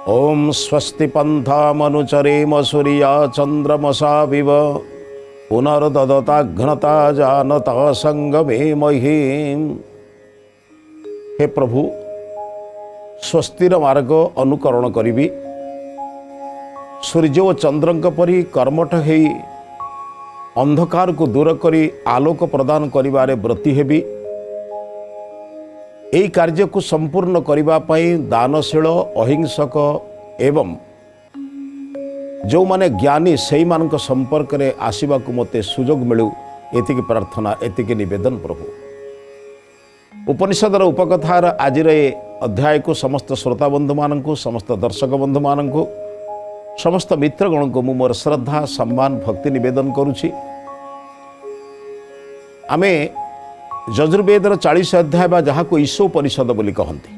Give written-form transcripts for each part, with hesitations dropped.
ओम स्वस्ति पंथामनुचरेम सूर्या चंद्रमसा विव पुनर्ददताघ्नता जानता संगमे महीम। हे प्रभु, स्वस्तिर मार्ग अनुकरण करी सूर्य और चंद्रंक परी कर्मठ हो अंधकार को दूर करी आलोक प्रदान करिबारे व्रती हेबी। यही कार्य को संपूर्ण करने दानशील अहिंसक एवं जो माने ज्ञानी से मान संपर्क में आसवा को मते सुजोग मिलू एतिकी प्रार्थना एतिकी निवेदन। प्रभु उपनिषदर उपकथार आज अध्याय को समस्त श्रोता बंधु मान समस्त दर्शक बंधु मान समस्त मित्रगण को मु मोर श्रद्धा सम्मान भक्ति निवेदन करुछि। आमे यजुर्वेदर 40 अध्याय बा जहाँ को ईशो उपनिषद बोली कहती।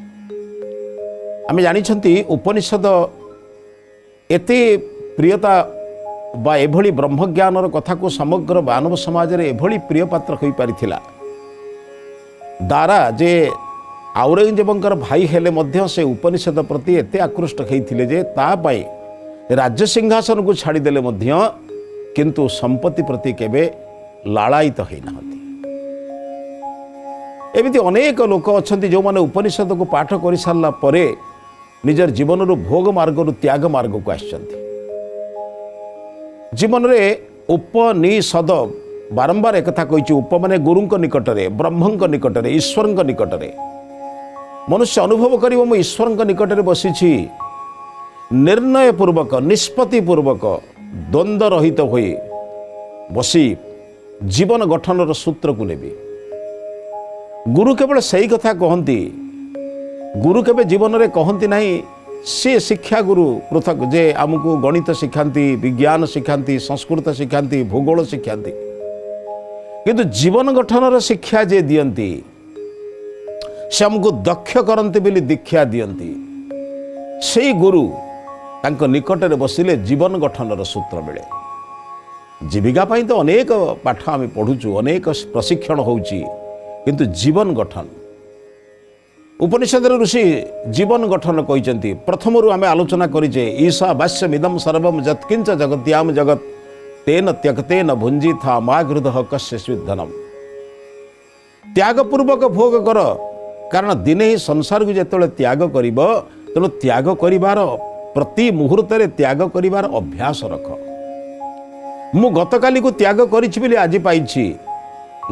आम जानी उपनिषद एते प्रियता बा एभली ब्रह्मज्ञानर कथा को समग्र मानव समाज रे एभली प्रिय पात्र हो पारिथिला। दारा जे औरंगजेबंकर भाई हेले मध्य से उपनिषद प्रति एते आकृष्ट होइथिले जे ता पाई राज्य सिंहासन को छाड़ीदेले मध्य किंतु संपत्ति प्रति केबे लालायित होइना। एमती अनेक लोक अच्छा जो मैंने उपनिषद को पाठ कर सारा पर निजर जीवन भोग मार्ग त्याग मार्ग को आसछन्ति। जीवन में उपनिषद बारंबार एक कही उप माने गुरु निकट में ब्रह्म निकट में ईश्वर निकट में मनुष्य अनुभव कर ईश्वर निकट में बसी निर्णय पूर्वक निष्पत्ति पूर्वक द्वंद्व रहित हो बसी जीवन गठन सूत्र को नेबी। गुरु केवल सही कथा कहती। गुरु केवल जीवन में कहती नहीं सी शिक्षा गुरु पृथक जे आमको गणित शिखाती विज्ञान शिखाती संस्कृत शिखाती भूगोल शिखाती किंतु जीवन गठन शिक्षा जे दियंती से आमको दक्ष करते बोली दीक्षा दियंती। से गुरु तांको निकट में बसिले जीवन गठन सूत्र मिले। जीविका पाई तो अनेक पाठ आम पढ़ुचु अनेक प्रशिक्षण होउची किंतु जीवन गठन उपनिषद ऋषि जीवन गठन कहते। प्रथम आम आलोचना करिजे ईशा भाष्यमिदम सर्वम जत्किंच जगत्याम जगत तेन त्यक्तेन भुंजी था मागृध कस्य स्विद्धनम। त्यागपूर्वक भोग कर कारण दिने ही संसार को जिते त्याग कर तेणु त्याग करिबार प्रति मुहूर्त त्याग करिबार अभ्यास रख। मु गतकाली को त्याग करिछि बोली आज पाइछि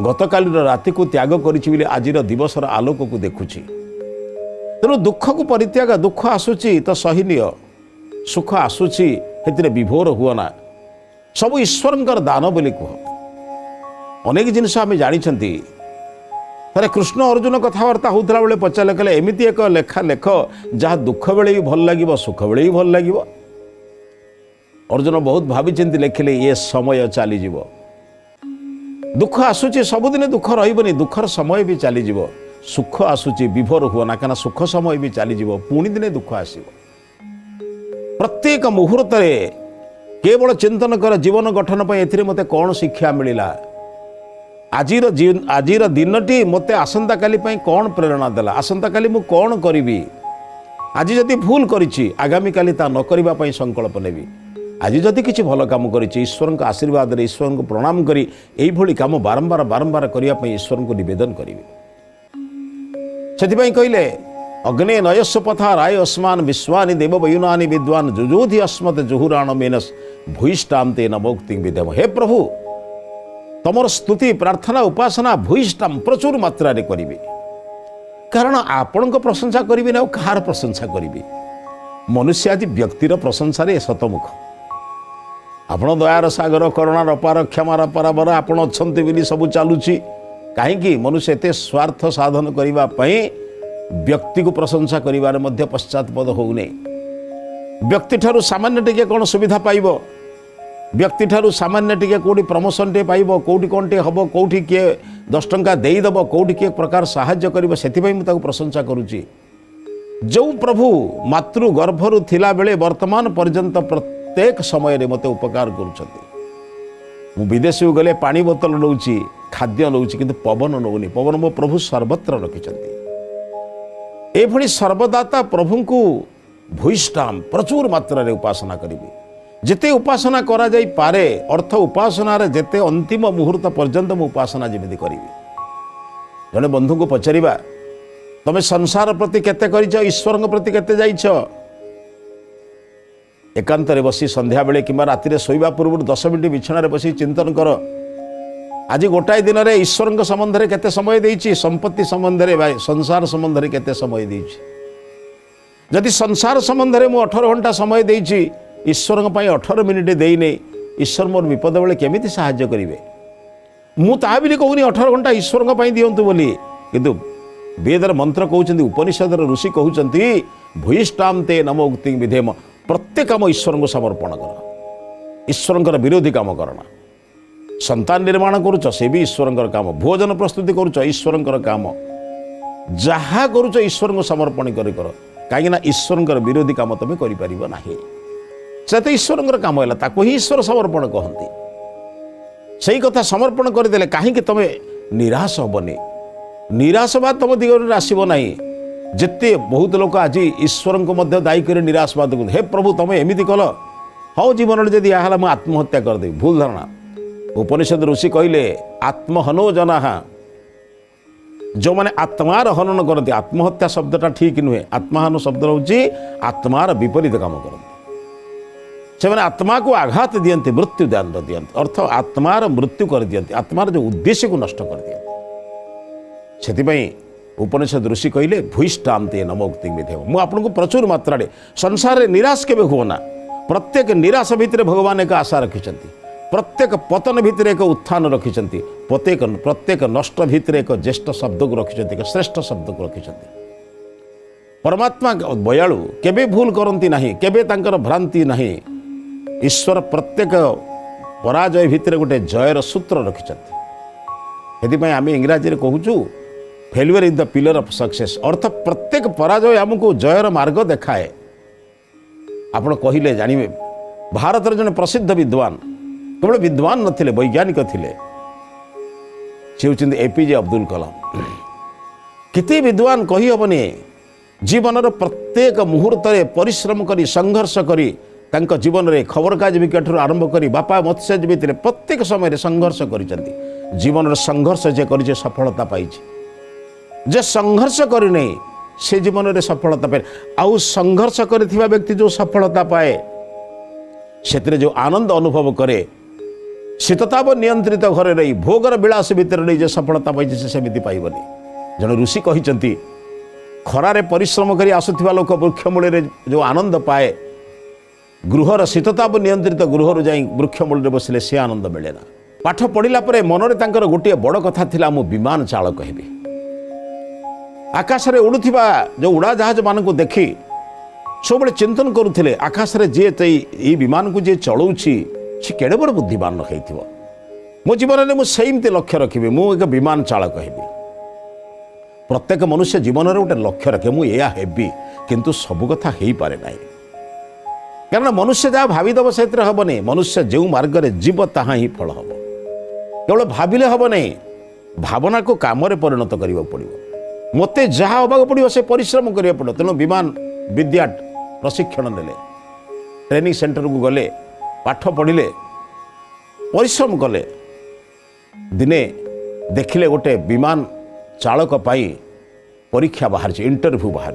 गतकाली राति को त्याग करी आज दिवसर आलोक को देखुची। तेणु दुख को परित्याग दुख आसूची तो सहीनीय सुख आसूची से विभोर हुआ सब ईश्वर दान बोली कह। अनेक जिनस आम जानी थे कृष्ण अर्जुन कथबार्ता होता बेले पचारे कहले एमती एक लेखा लेख जहाँ दुख बेले भी भल लगे सुख बेले भी भल लगे। अर्जुन बहुत भावी चिंती लिखिले ये समय चलीज दुख आसूची सबुदिन दुख रही दुखर समय भी चलीज सुख आसूची विभोर हुआ कहीं सुख समय भी चलीज पुणी दिने दुख आसो। प्रत्येक मुहूर्त केवल चिंतन कर जीवन गठन पर ए मते कौन शिक्षा मिलला आजिर दिनटी मते आसंता काली कौन प्रेरणा देला आसंता काली मु कौन करी आज जदि भूल करी आगामी काली ता न करने संकल्प नेबी। आज जदि किसी भल काम कर ईश्वर का आशीर्वाद ईश्वर को प्रणाम करी यही भली काम बारंबार बारंबार करने ईश्वर को निवेदन करी। से कहले अग्ने नयस्व पथा राय अस्मान विश्वानि देव वयुनानि विद्वान जुजोधि अस्मत् जुहुराण मेनस भूयिष्ठाम तेन मौक्ति विदेम। हे प्रभु तमर स्तुति प्रार्थना उपासना भूयिष्ठाम प्रचुर मात्रा रे करिवे कारण आपण प्रशंसा करिवे ना कहार प्रशंसा करिवे। मनुष्य आज व्यक्तिर प्रशंसा रे शतमुख आपण दयार सागर करुणार अपार क्षमार पराबर आपण अच्छे बोली सब चलुची कहीं मनुष्य एते स्वार्थ साधन करने व्यक्ति को प्रशंसा करिबार मध्य पश्चातपद होउने। व्यक्ति ठारू सामान्य टिके कौन सुविधा पाइब व्यक्ति ठारू सामान्य टिके कोठी प्रमोशन टे पाइब कोठी कौन टे हबो कोठी किए 10 टंका देईदेव कोठी किए प्रकार साहाय्य करिब सेथिपई मु ताको प्रशंसा करूची। जो प्रभु मातृ गर्भरु थिला बेले वर्तमान पर्यंत प्रत्येक समय रे मते उपकार करूछथि। मु विदेश गले पानी बोतल नौची खाद्य नौची किंतु पवन नौनी पवन मो प्रभु सर्वत्र रखिछथि। एभली सर्वदाता प्रभु को भूयिष्ठाम प्रचुर मात्रा रे उपासना करिबी जेते उपासना करा जाई पारे अर्थ उपासना रे जेते अंतिम मुहूर्त पर्यंत मु उपासना जेमिति करिबी जने बंधु को पचारिबा तमे संसार प्रति केते करिछ ईश्वर प्रति केते जाइछ एकांत रे बसी संध्या बेले किंबा राति रे सोइबा पूर्व 10 मिनिट बिछना रे बसी चिंतन कर आज गोटाए दिन रे ईश्वर संबंध रे केते समय देइछि संपत्ति संबंध रे संसार संबंध रे केते समय देइछि जदि संसार संबंध रे मु 18 घंटा समय देइछि ईश्वर 18 मिनिट देइने ईश्वर मोर विपद बेले केमिति सहाय्य करिवे मु ता बिली कहूनी 18 घंटा ईश्वर दियंतु बोली किंतु वेदर मंत्र कहउछन्ति उपनिषदर ऋषि कहउछन्ति भूयिष्ठाम ते नमो उक्ति विधेम प्रत्येक काम ईश्वर को समर्पण कर ईश्वर विरोधी काम करना संतान निर्माण करुच से भी ईश्वर काम भोजन प्रस्तुति करुच ईश्वर काम जहा करुच ईश्वर को समर्पण कर कहीं ईश्वर विरोधी काम तुम कर ईश्वर काम है ताको ही ईश्वर समर्पण कहती से कथा समर्पण करदे कहीं तुम निराश हेनी निराशवाद तुम दिगरे आसब ना जिते बहुत लोक आज ईश्वर को दायी कर निराशवाद हे प्रभु तुम एमती कल हाँ जीवन में जब यह मुझे आत्महत्या करदेवी भूल धारणा उपनिषद ऋषि कहले आत्महनो जना जो मैंने आत्मार हनन करती आत्महत्या शब्दटा ठीक नुहे आत्महन शब्द हूँ आत्मार विपरीत काम करती से मैंने आत्मा को आघात दियंती मृत्यु दंड दियंती अर्थ आत्मार मृत्यु कर दियंती आत्मार जो उद्देश्य को नष्ट कर दियंती से उपनिषद ऋषि कहले भूयिष्ठाम ते नमो उक्ति विधेम मु आपको प्रचुर मात्रा संसार में निराश केबे हुओना प्रत्येक निराश भितर भगवान एक आशा रखिंट प्रत्येक पतन भितर एक उत्थान रखिंट प्रत्येक नष्ट भितर एक ज्येष्ठ शब्द को रखिंट एक श्रेष्ठ शब्द को रखिंट परमात्मा दयालु केबे भूल करती नहीं केबे तांकर भ्रांति नहीं ईश्वर प्रत्येक पराजय भितर गोटे जयर सूत्र रखिंट से आम इंग्राजी कहूँ failure is the pillar of success अर्थ प्रत्येक पराजय आमको जयर मार्ग देखाए आपण कहले जानवे भारत जन प्रसिद्ध विद्वान केवल विद्वान नथिले वैज्ञानिक थिले से होउछन्ति एपीजे अब्दुल कलाम किते विद्वान कही हबनी जीवन प्रत्येक मुहूर्त परिश्रम करी संघर्ष करी तांका जीवन में खबरकागज विकेट आरंभ करी बापा मत्स्यजीवी थे प्रत्येक समय संघर्ष करिसेंति जीवन संघर्ष जे करी सफलता पाई जे संघर्ष करने से जीवन में सफलता पाए आउ संघर्ष करिथिबा व्यक्ति जो सफलता पाए से जो आनंद अनुभव करे शीतताप नियंत्रित घरे रही भोगर विलास भितर रही जे सफलता पाई सेमिति पाइबनी जन ऋषि कहिसेंति खरारे परिश्रम करी आसुथिबा लोक वृक्ष मूल जो आनंद पाए गृहर शीतताप नियंत्रित गृहर जाई वृक्ष मूल बसिले से आनंद मिले ना पाठ पढ़िला परे मनरे तांकर गोटे बड़ कथा थिला मु विमान चालक हेबी आकाश रे उड़ुथिबा जो उड़ाजहाज मान को देखी सब चिंतन करुले आकाश रे जे ये विमान को जे चलाउछि से केड़े बड़ बुद्धिमान रखिथिबो मो जीवन में मुझे लक्ष्य रखी मु एक विमान चालक हेबी प्रत्येक मनुष्य जीवन में गोटे लक्ष्य रखे मुझे हेबी किंतु सब कथा हो पारे ना कारण मनुष्य जहाँ भाविदब से हेनी मनुष्य जो मार्ग में जीव ताहा ही फल हम केवल भाविले हम नहीं भावना को काम परिणत करने पड़ो मते जहाँ होगा पड़ो से परिश्रम करा पड़ो तेणु विमान विद्या प्रशिक्षण नेले ट्रेनिंग सेंटर को गले पाठ पढ़िले परिश्रम कले दिने देखिले गोटे विमान चालक पाई परीक्षा बाहर इंटरव्यू बाहर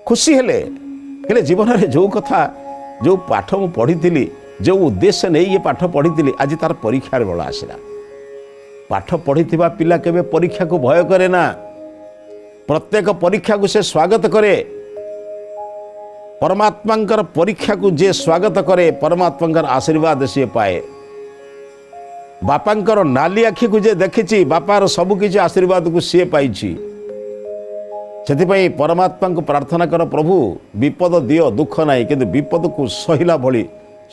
खुशी हेले जीवन में जो कथा जो पाठ मु पढ़ी जो उद्देश्य नहीं ये पाठ पढ़ी आज तार परीक्षार बेल आसला पाठ पढ़ी पिला केबे परीक्षा को भय करे ना प्रत्येक परीक्षा को से स्वागत करे परमात्मा परीक्षा को जे स्वागत करे परमात्मा आशीर्वाद सी पाए बापांकर नाली आखि को जे देखी बापार सबकि आशीर्वाद को सी पाई से परमात्मा को प्रार्थना कर प्रभु विपद दियो दुख नहीं कि विपद को सहिला भली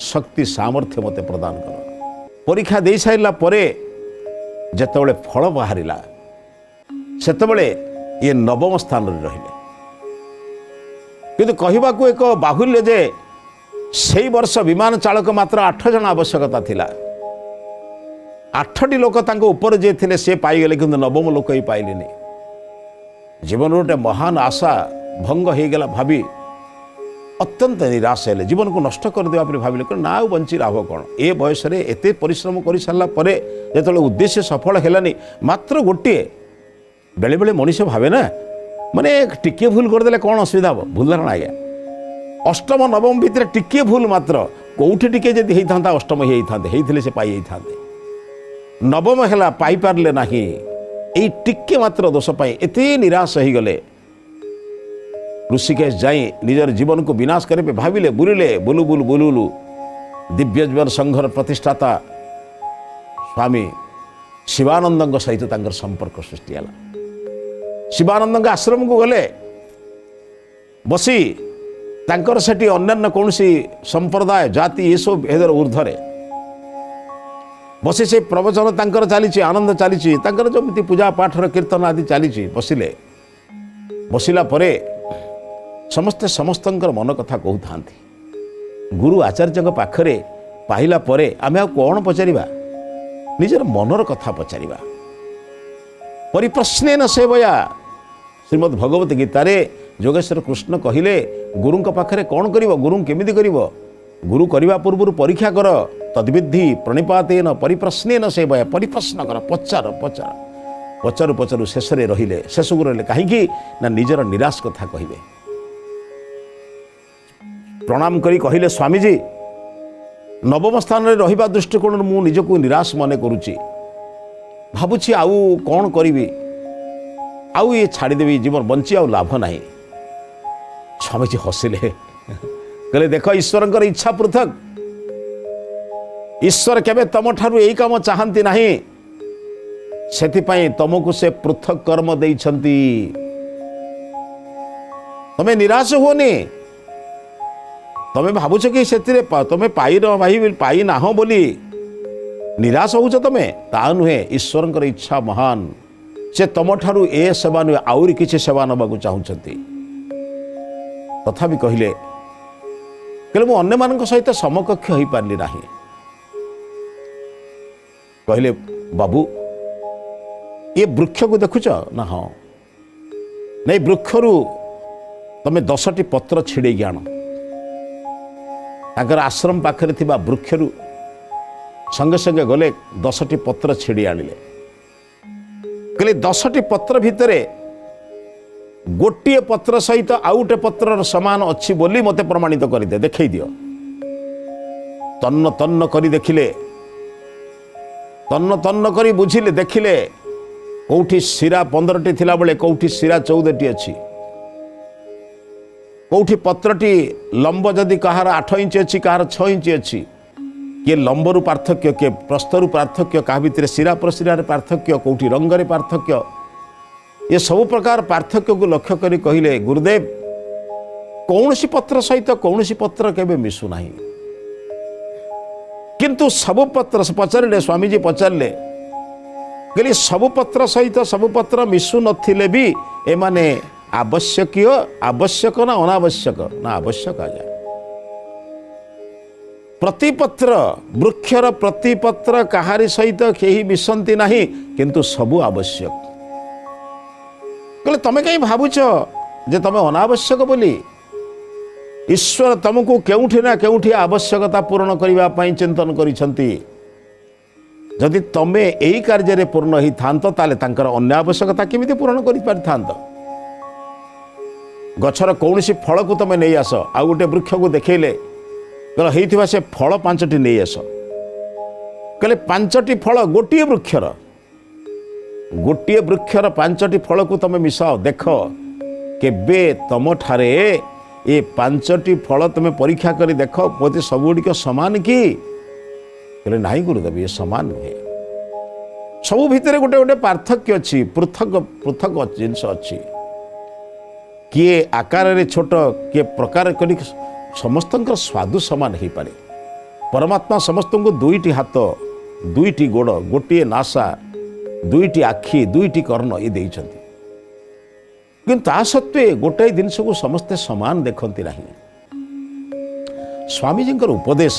शक्ति सामर्थ्य मते प्रदान कर परीक्षा दे सारा जिते फल बाहर से ये नवम स्थान रहिले किंतु कहवा को एक बाहुल्य जे से वर्ष विमान चालक मात्र 8 जन आवश्यकता थिला 8टी लोक ऊपर जे थिले से पाईगले किंतु नवम लोक ही पाइले जीवन गोटे महान आशा भंग हो गला भावी अत्यंत निराश हेले जीवन को नष्ट करदेवा भाविले ना आ बंची लाभ कौन ए बयस एत परिश्रम कर सारा जो उद्देश्य सफल है मात्र गोटे बेले बेले मनीष भावे ना माने टिके भूल करदे कौन असुविधा हम भूल धारणा आज्ञा अष्टम नवम भितर टिके भूल मात्र कौटी टिके जदि होता अष्टम होते से पाई नवम है पाई पारे ना यही टिके मात्र दोष पाई एत निराश हो गले ऋषिकेश जाई निजर जीवन को विनाश करे भाविले बुलिले बुलु बुलु बुलुलु दिव्य जीवन संघर प्रतिष्ठाता स्वामी शिवानंद सहित संपर्क सृष्टि है शिवानंद आश्रम को गले बसी तांकर सेठी अन्य कौन संप्रदाय जाति ये सब भेदर ऊर्धरे बसी से प्रवचन तांकर चली आनंद चली जमी पूजा पाठर कीर्तन आदि चली बसिले बसिला परे समस्ते समस्तंकर मन कथा कहता गुरु आचार्य पाखरे पाइला परे आमे कौन पचारिबा निजर मनर कथा पचारिबा परिप्रश्नेन सेवया श्रीमद् भगवत गीतार योगेश्वर कृष्ण कहिले गुरु पाखरे कौन करिवो गुरु केमिति करिवो गुरु करने पूर्व परीक्षा कर तद्विधि प्रणिपातेन परिप्रश्नेन सेवया परिप्रश्न कर पचार पचार पचारू पचारू शेष रहिले शेष को रहिले कहीं ना निजर निराश कथा कहिबे प्रणाम करी कहिले स्वामीजी नवम स्थान में रहिबा दृष्टिकोण मु निजको निराश मने करुची भाबुची आउ कौन करी आउ ये छाड़देवी जीवन बंची आउ लाभ नहीं स्वामीजी हसिले कहले देख ईश्वर इच्छा पृथक ईश्वर केबे तम ठारू यही काम चाहती नहीं सेथिपाई तुमको से पृथक कर्म देइछंती तमे निराश होनी तमें भावुच कि से तुम्हें पाई ना बोली निराश हो ता नुहे ईश्वर इच्छा महान से तुम ठारू ए सेवा नुहे आउरी किसी सेवा नवाक चाहती तथापि कहले मु अन्य मान सहित समकक्ष हो पारि ना कहले बाबू ये वृक्ष को देखुच ना हाँ नहीं वृक्षरू तमें 10टी पत्र छिड़े आण ताकर आश्रम पाखरे थिबा वृक्षरू संगे संगे गले 10टी पत्र छिड़ी आनिले कहले 10टी पत्र भितरे गोटे पत्र सहित आउटे पत्र समान अच्छी बोली मते प्रमाणित करदे देखै दियो तन्न तन्न करी देखिले तन्न तन्न करी बुझिले देखिले कौठी शिरा 15टी थिला बेले कौठी शिरा 14टी अच्छी कौटी पत्रटी लंब जदि कहार 8 इंच अच्छी कहार 6 इंच अच्छी किए लंबरू पार्थक्य किए प्रस्तरू पार्थक्य क्या भितर शिरा प्रशिरार पार्थक्य कौटी रंगरे पार्थक्य ये सब प्रकार पार्थक्य को लक्ष्य करी कहले गुरुदेव कौन सी पत्र सहित कौन सी पत्र केबे मिसु नहीं किंतु सब पत्र पचारे स्वामीजी पचारे कहले सब पत्र सहित सब पत्र मिसु नथिले भी एमाने आवश्यक ना अनावश्यक ना आवश्यक आजा प्रतिपत्र वृक्षर प्रतिपत्र कहारी सहित कहीं मिशंती नहीं किंतु सबु आवश्यक कहले तमें कहीं भावुच जे तमें अनावश्यक बोली ईश्वर तुमको केउठी ना केउठी आवश्यकता पूर्ण करने चिंतन करिसंती जदि तमें यही कार्य पूर्ण ही थांत ताले तांकर अन्य आवश्यकता केमिति पूर्ण करि पारिथांत गछर कौन सी फल को तुम नहीं आस आ गोटे वृक्ष को देखले कहला से फल 5टी नहीं आस कहले 5टी फल गोटे वृक्षर 5टी फल को तुम मिसाओ देख केबे तुम ठारे ये 5टी फल तुम परीक्षा कर देख बोधे सबुड़ समान कि कहले नहीं गुरुदेव ये समान नुहे सबू भितर गोटे गोटे पार्थक्य अच्छी पृथक पृथक जिनस अच्छी किए आकार छोट किए प्रकार कर समस्त स्वादु समान हो पारे परमात्मा समस्त को 2टी हाथ 2टी गोड़ गोटे नासा 2टी आखि 2टी कर्ण ये देइछंती किंतु ता सत्वे गोटे जिनस को समस्ते समान देखती नहीं स्वामीजी उपदेश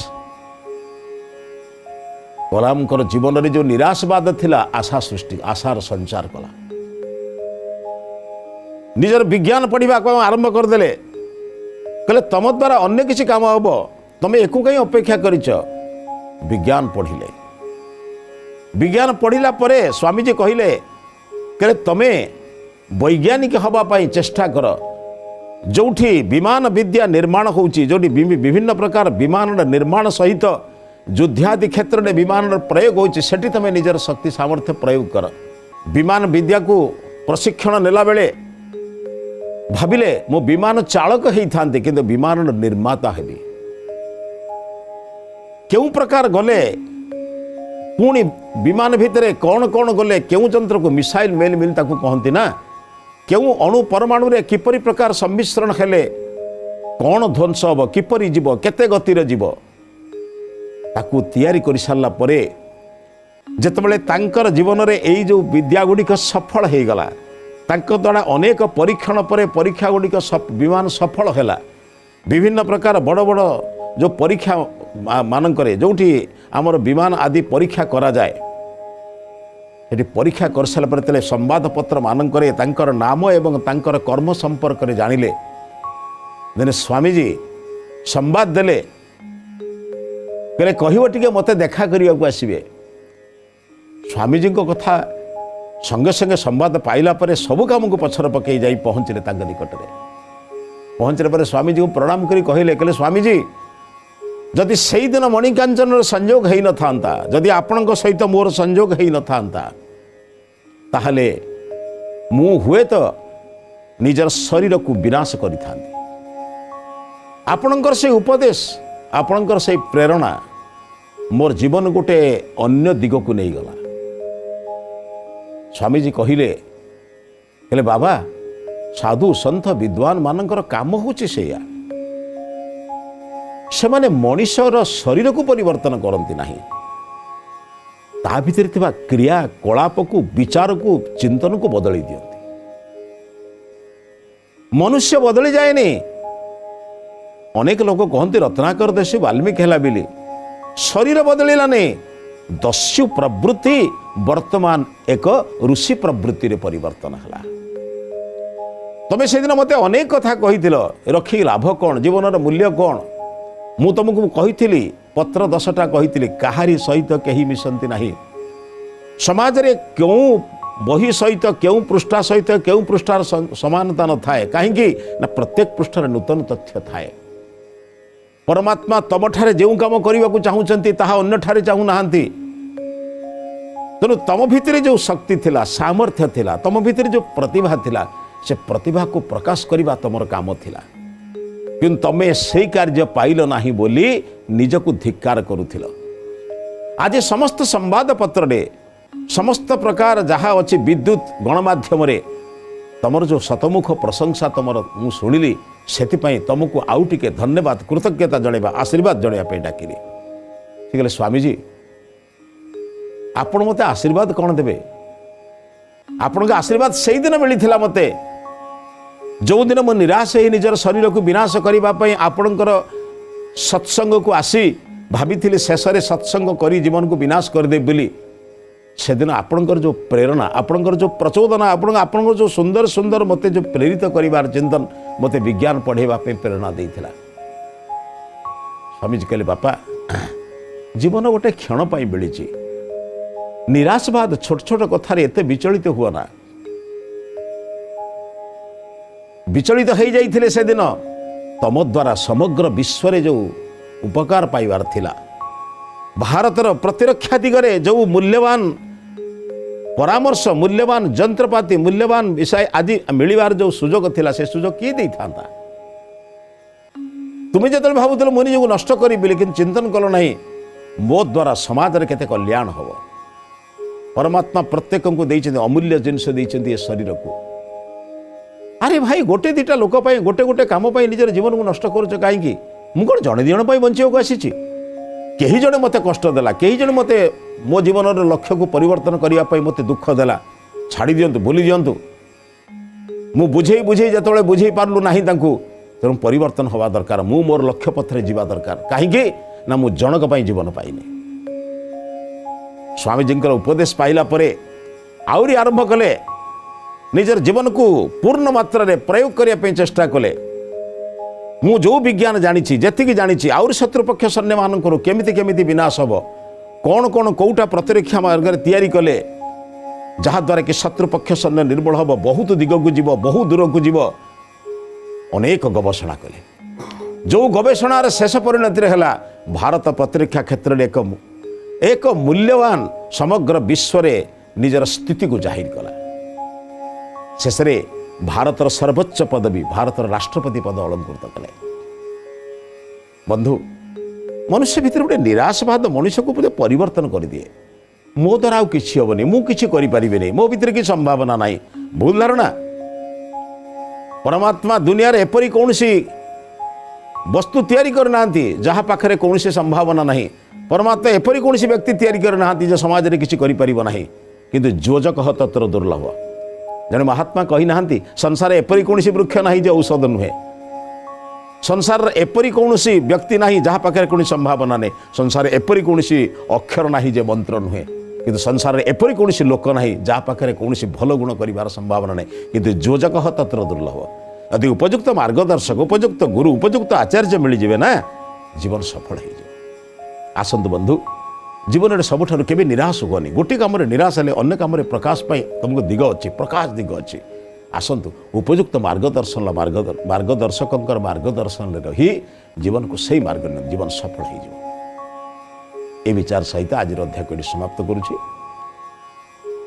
कलाम जीवन में जो निराशवाद थिला आशा सृष्टि आशार संचार कला निजर विज्ञान पढ़ा आरंभ करदे कहले तुम द्वारा अन्य किसी काम हम तुम एको कहीं अपेक्षा करिच विज्ञान पढ़िले विज्ञान पढ़िला परे स्वामीजी कहले तमे वैज्ञानिक हवापाई चेष्टा कर जोठी विमान विद्या निर्माण होउची जोठी विभिन्न प्रकार विमान निर्माण सहित युद्धादि क्षेत्र में विमान प्रयोग होउची सेठी तमे निजर शक्ति सामर्थ्य प्रयोग कर विमान विद्या को प्रशिक्षण नेला बेले भाविले मो विमान चालक होई थांती किंतु विमान निर्माता हेबी क्यों प्रकार गले पुणी विमान भितर कौन कौन गले क्यों जंत्र को मिसाइल मेल मिल ताकू कहती ना क्यों अणु परमाणु रे किपरि प्रकार सम्मिश्रण हेले कौन ध्वंस हम किपरि जीव केते गतिर जीव ताकू तैयारी कर सारा परे जेतेबेले तांकर जीवन रे एई जो विद्या गुड़िक सफल हो गला तांको द्वारा अनेक परीक्षण पर परीक्षा गुड़िक विमान सफल हैला विभिन्न प्रकार बड़ बड़ जो परीक्षा मानकरे जोठी आमर विमान आदि परीक्षा करा जाए ये परीक्षा कर सारा पर तेले संवाद पत्र मानकरे तांकर नाम एवं तांकर कर्म संपर्क रे जानिले दिने स्वामीजी संवाद देले कहले कहिबो टिके मते देखा करिया को आसीबे स्वामीजी को कथा संगे संगे संवाद पाइला परे सब काम को पछर पकई जाई पहुँचले तांग निकट रे पहुँचले पर स्वामीजी को प्रणाम करी कहले कहले स्वामीजी जदि सेई दिन मणिकांचन संयोग है न था जदि आपण सहित मोर संयोग है न था ताहले मु हुए तो निजर शरीर को विनाश करि थांती आपणकर से उपदेश आपणकर से प्रेरणा मोर जीवन गोटे अन्य दिग को नहीं गला स्वामीजी कहले बाबा साधु सन्थ विद्वान मानकर काम होची सेया से माने मनुष्यर शरीर को परिवर्तन करती नहीं ता भीतर थिबा क्रिया कलाप को विचार को चिंतन को बदली दियंती मनुष्य बदली जाएनी अनेक लोग कहते रत्नाकर देशी वाल्मीकि है बिली शरीर बदलिला नहीं दस्यु प्रवृत्ति वर्तमान एक ऋषि प्रवृत्ति रे परिवर्तन है तमें से दिन मते अनेक कथा कही रखी लाभ कौन जीवन मूल्य कौन मु तुमको कही पत्र 10टा कही कहारी सहित कहीं मिशंती नहीं समाज रे क्यों बही सहित क्यों पृष्ठा सहित क्यों पृष्ठार समानता न थाए कहीं ना प्रत्येक पृष्ठार नूतन तथ्य थाए परमात्मा तम ठारे जो काम करने को चाहूँगी ताहा अन्य ठारे चाहू नाहांती तेणु तम भितर जो शक्ति थिला सामर्थ्य थिला तम भितर जो प्रतिभा थिला से प्रतिभा को प्रकाश करवा तमर काम थिला किंतु तमे से कार्य पाइल नहीं बोली निजको धिक्कार करुथिल आज समस्त संवाद पत्र रे समस्त प्रकार जहाँ अच्छी विद्युत गणमाध्यम रे तमर जो शतमुख प्रशंसा तमर मु शुणिली से तुमको आउ टिके धन्यवाद कृतज्ञता जनवा आशीर्वाद जनवाई डाकिली कहले स्वामीजी आपण मते आशीर्वाद कौन देवे आपण आशीर्वाद से दिन मिलता मते जो दिन मु निराश हो निजर शरीर को विनाश करने आपणकर सत्संग को आसी भाभी शेष में सत्संग कर जीवन को विनाश करदे बोली से दिन आपणकर जो प्रेरणा आपणकर जो प्रचोदना आपणकर जो सुंदर सुंदर मते जो प्रेरित करिवार चिंतन मते विज्ञान पढ़ेवा प्रेरणा देइथिला स्वामीजी कहले बापा जीवन गोटे क्षण पाई मिली निराशवाद छोट छोट कथार एत विचलित हुआ ना विचलित हो जाइए से दिन तम द्वारा समग्र विश्व रे जो उपकार पाइबार थिला भारतर प्रतिरक्षा दिगरे जो मूल्यवान परामर्श मूल्यवान जंत्रपाति मूल्यवान विषय आदि मिलवार जो सुजोग थिला से सुजोग किए दे था तुम्हें जो भावुल मुनि जो नष्ट करी लेकिन चिंतन कल नहीं मो द्वारा समाज रे केते कल्याण हम परमात्मा प्रत्येक को देइछन्ति अमूल्य जिनस देइछन्ति शरीर को अरे भाई गोटे दिटा लोक गोटे गोटे काम निजर जीवन को नष्ट कर कहीं मुझे कौन जड़े दिजन बचा आसी कहीं जड़े मत कष्ट देला कहीं जड़े मत मो जीवन लक्ष्य को परिवर्तन करने मत दुख देला छाड़ी दिंतु भूली दिंतु मु बुझे जो बुझे पार्लु ना तेणु परिवर्तन हवा दरकार मु मोर लक्ष्य पथरे जीवा दरकार कहीं ना मु जनक जीवन पाइनी स्वामीजी उपदेश पाइला परे आउरी आरंभ कले निजर जीवन को पूर्ण मात्रा रे प्रयोग करने चेष्टा कले ମୁଁ ଯେଉଁ ବିଜ୍ଞାନ ଜାଣିଛି ଯେତିକି ଜାଣିଛି ଆହୁରି ଶତ୍ରୁପକ୍ଷ ସୈନ୍ୟମାନଙ୍କର କେମିତି କେମିତି ବିନାଶ ହେବ, କ'ଣ କ'ଣ କେଉଁଟା ପ୍ରତିରକ୍ଷା ମାର୍ଗରେ ତିଆରି କଲେ ଯାହାଦ୍ୱାରା କି ଶତ୍ରୁପକ୍ଷ ସୈନ୍ୟ ନିର୍ମୂଳ ହେବ, ବହୁତ ଦିଗକୁ ଯିବ, ବହୁ ଦୂରକୁ ଯିବ, ଅନେକ ଗବେଷଣା କଲେ। ଯେଉଁ ଗବେଷଣାର ଶେଷ ପରିଣତିରେ ହେଲା ଭାରତ ପ୍ରତିରକ୍ଷା କ୍ଷେତ୍ରରେ ଏକ ମୂଲ୍ୟବାନ ସମଗ୍ର ବିଶ୍ୱରେ ନିଜର ସ୍ଥିତିକୁ ଜାହିର କଲା। ଶେଷରେ ଭାରତର ସର୍ବୋଚ୍ଚ ପଦବୀ ଭାରତର ରାଷ୍ଟ୍ରପତି ପଦ ଅଳଙ୍କୃତ କଲେ। ବନ୍ଧୁ, ମନୁଷ୍ୟ ଭିତରେ ଗୋଟେ ନିରାଶବାଦ ମଣିଷକୁ ବୋଧେ ପରିବର୍ତ୍ତନ କରିଦିଏ। ମୋ ଦ୍ୱାରା ଆଉ କିଛି ହେବନି, ମୁଁ କିଛି କରିପାରିବିନି, ମୋ ଭିତରେ କିଛି ସମ୍ଭାବନା ନାହିଁ, ଭୁଲ ଧାରଣା। ପରମାତ୍ମା ଦୁନିଆରେ ଏପରି କୌଣସି ବସ୍ତୁ ତିଆରି କରିନାହାନ୍ତି ଯାହା ପାଖରେ କୌଣସି ସମ୍ଭାବନା ନାହିଁ। ପରମାତ୍ମା ଏପରି କୌଣସି ବ୍ୟକ୍ତି ତିଆରି କରିନାହାନ୍ତି ଯେ ସମାଜରେ କିଛି କରିପାରିବ ନାହିଁ। କିନ୍ତୁ ଯୋଜକ ତତ୍ର ଦୁର୍ଲଭ। ଜଣେ ମହାତ୍ମା କହିନାହାନ୍ତି ସଂସାରରେ ଏପରି କୌଣସି ବୃକ୍ଷ ନାହିଁ ଯେ ଔଷଧ ନୁହେଁ, ସଂସାରରେ ଏପରି କୌଣସି ବ୍ୟକ୍ତି ନାହିଁ ଯାହା ପାଖରେ କୌଣସି ସମ୍ଭାବନା ନାହିଁ, ସଂସାରରେ ଏପରି କୌଣସି ଅକ୍ଷର ନାହିଁ ଯେ ମନ୍ତ୍ର ନୁହେଁ, କିନ୍ତୁ ସଂସାରରେ ଏପରି କୌଣସି ଲୋକ ନାହିଁ ଯାହା ପାଖରେ କୌଣସି ଭଲ ଗୁଣ କରିବାର ସମ୍ଭାବନା ନାହିଁ। କିନ୍ତୁ ଯୋଜକ ତତ୍ର ଦୁର୍ଲଭ। ଯଦି ଉପଯୁକ୍ତ ମାର୍ଗଦର୍ଶକ, ଉପଯୁକ୍ତ ଗୁରୁ, ଉପଯୁକ୍ତ ଆଚାର୍ଯ୍ୟ ମିଳିଯିବେ ନା, ଜୀବନ ସଫଳ ହେଇଯିବ। ଆସନ୍ତୁ ବନ୍ଧୁ, ଜୀବନରେ ସବୁଠାରୁ କେବେ ନିରାଶ ହୁଅନି। ଗୋଟିଏ କାମରେ ନିରାଶ ହେଲେ ଅନ୍ୟ କାମରେ ପ୍ରକାଶ ପାଇଁ ତୁମକୁ ଦିଗ ଅଛି, ପ୍ରକାଶ ଦିଗ ଅଛି। ଆସନ୍ତୁ ଉପଯୁକ୍ତ ମାର୍ଗଦର୍ଶକଙ୍କର ମାର୍ଗଦର୍ଶନରେ ରହି ଜୀବନକୁ ସେଇ ମାର୍ଗ ନିଅ, ଜୀବନ ସଫଳ ହେଇଯିବ। ଏ ବିଚାର ସହିତ ଆଜିର ଅଧ୍ୟାୟକୁ ଏଠି ସମାପ୍ତ କରୁଛି।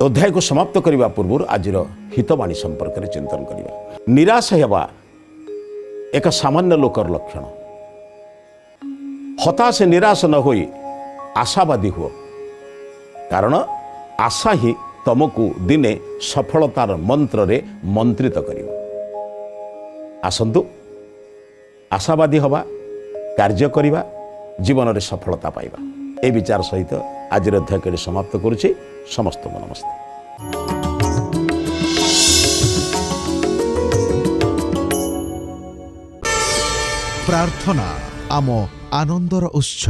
ଅଧ୍ୟାୟକୁ ସମାପ୍ତ କରିବା ପୂର୍ବରୁ ଆଜିର ହିତବାଣୀ ସମ୍ପର୍କରେ ଚିନ୍ତନ କରିବା। ନିରାଶ ହେବା ଏକ ସାମାନ୍ୟ ଲୋକର ଲକ୍ଷଣ। ହତାଶ ନିରାଶ ନ ହୋଇ ଆଶାବାଦୀ ହୁଅ, କାରଣ ଆଶା ହିଁ ତମକୁ ଦିନେ ସଫଳତାର ମନ୍ତ୍ରରେ ମନ୍ତ୍ରିତ କରିବ। ଆସନ୍ତୁ ଆଶାବାଦୀ ହେବା, କାର୍ଯ୍ୟ କରିବା, ଜୀବନରେ ସଫଳତା ପାଇବା। ଏ ବିଚାର ସହିତ ଆଜିର ଅଧ୍ୟାୟକୁ ସମାପ୍ତ କରୁଛି। ସମସ୍ତଙ୍କୁ ନମସ୍ତେ। ପ୍ରାର୍ଥନା ଆମ ଆନନ୍ଦର ଉତ୍ସ।